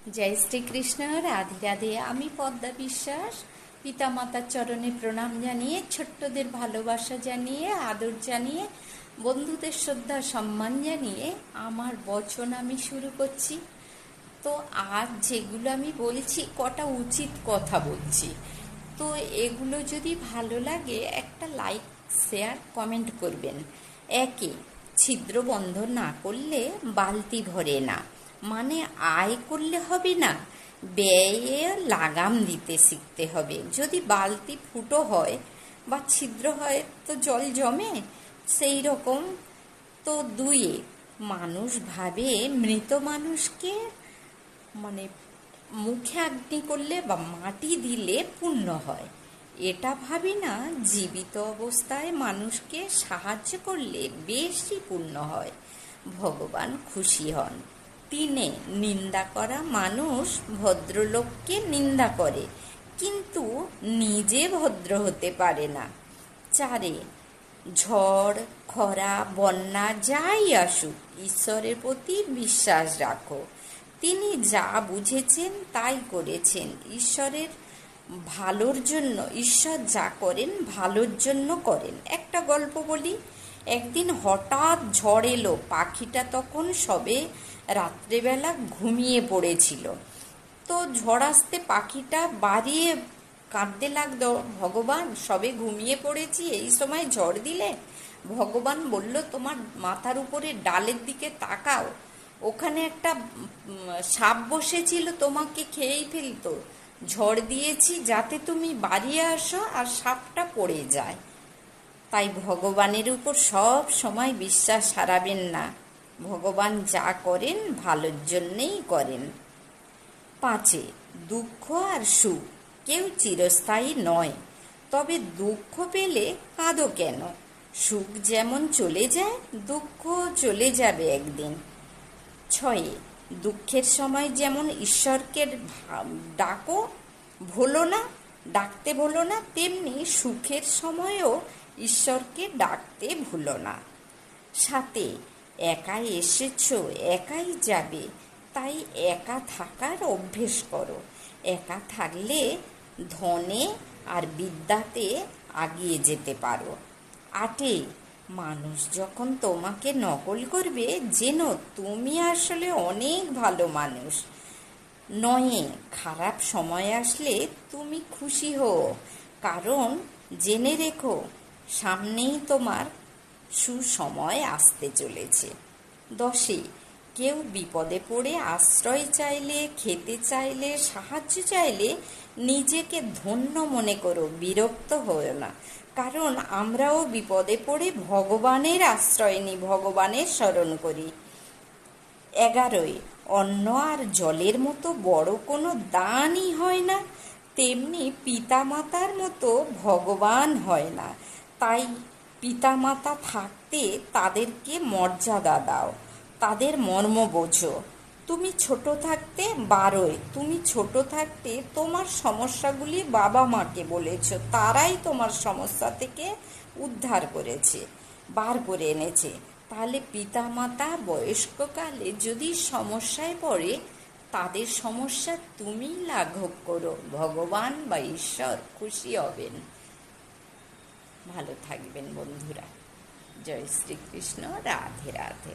জয় শ্রীকৃষ্ণ। রাধে রাধে। আমি পদ্মা বিশ্বাস পিতামাতার চরণে প্রণাম জানিয়ে, ছোট্টদের ভালোবাসা জানিয়ে, আদর জানিয়ে, বন্ধুদের শ্রদ্ধা সম্মান জানিয়ে আমার বচন আমি শুরু করছি। তো আজ যেগুলো আমি বলছি কটা উচিত কথা বলছি, তো এগুলো যদি ভালো লাগে একটা লাইক, শেয়ার, কমেন্ট করবেন। একে, ছিদ্র বন্ধ না করলে বালতি ভরে না, মানে আয় করলে হবে না, ব্যয়ে লাগাম দিতে শিখতে হবে। যদি বালতি ফুটো হয় বা ছিদ্র হয় তো জল জমে, সেই রকম। তো দুয়ে, মানুষ ভাবে মৃত মানুষকে মানে মুখে অগ্নি করলে বা মাটি দিলে পুণ্য হয়। এটা ভাবি না জীবিত অবস্থায় মানুষকে সাহায্য করলে বেশি পুণ্য হয়, ভগবান খুশি হন। তিনে, নিন্দা করা মানুষ ভদ্রলোককে নিন্দা করে কিন্তু নিজে ভদ্র হতে পারে না। চারে, ঝড়, খরা, বন্যা যাই আসুক ঈশ্বরের প্রতি বিশ্বাস রাখো। তিনি যা বুঝেছেন তাই করেছেন, ঈশ্বরের ভালোর জন্য। ঈশ্বর যা করেন ভালোর জন্য করেন। একটা গল্প বলি। একদিন হঠাৎ ঝড় এলো, পাখিটা তখন সবে রাত্রেবেলা ঘুমিয়ে পড়েছিল। তো ঝড় আসতে পাখিটা বাড়িয়ে কাঁদতে লাগলো, ভগবান সবে ঘুমিয়ে পড়েছি, এই সময় ঝড় দিলে। ভগবান বলল, তোমার মাথার উপরে ডালের দিকে তাকাও, ওখানে একটা সাপ বসেছিল, তোমাকে খেয়েই ফেলতো। ঝড় দিয়েছি যাতে তুমি বাড়িয়ে আসো আর সাপটা পড়ে যায়। তাই ভগবানের উপর সব সময় বিশ্বাস হারাবেন না। ভগবান যা করেন ভালোর জন্যেই করেন। পাঁচে, দুঃখ আর সুখ কেউ চিরস্থায়ী নয়, তবে দুঃখ পেলে কাঁদো কেন? সুখ যেমন চলে যায়, দুঃখ চলে যাবে একদিন। ছয়ে, দুঃখের সময় যেমন ঈশ্বরকে ডাকো ভুলো না, ডাকতে ভুলো না, তেমনি সুখের সময়ও ঈশ্বরকে ডাকতে ভুলো না। সাথে, একাই এসেছো একাই যাবে, তাই একা থাকার অভ্যেস করো। একা থাকলে ধনে আর বিদ্যাতে এগিয়ে যেতে পারো। আটে, মানুষ যখন তোমাকে নকল করবে যেন তুমি আসলে অনেক ভালো মানুষ। নয়ে, খারাপ সময় আসলে তুমি খুশি হও, কারণ জেনে রেখো সামনেই তোমার সুসময় আসতে চলেছে। দশে, কেউ বিপদে পড়ে আশ্রয় চাইলে, খেতে চাইলে, সাহায্য চাইলে নিজেকে ধন্য মনে করো, বিরক্ত হও না, কারণ আমরাও বিপদে পড়ে ভগবানের আশ্রয় নিই, ভগবানের স্মরণ করি। 11, অন্ন আর জলের মতো বড় কোনো দানই হয় না, তেমনি পিতামাতার মতো ভগবান হয় না। তাই পিতামাতা থাকতে তাদেরকে মর্যাদা দাও, তাদের মর্ম বোঝো। তুমি ছোট থাকতে তুমি ছোট থাকতে তোমার সমস্যাগুলি বাবা মাকে বলেছ, তারাই তোমার সমস্যা থেকে উদ্ধার করেছে, বার করে এনেছে। তাহলে পিতামাতা বয়স্ককালে যদি সমস্যায় পড়ে, তাদের সমস্যা তুমি লাঘব করো, ভগবান বা ঈশ্বর খুশি হবেন। ভালো থাকবেন বন্ধুরা। জয় শ্রীকৃষ্ণ। রাধে রাধে।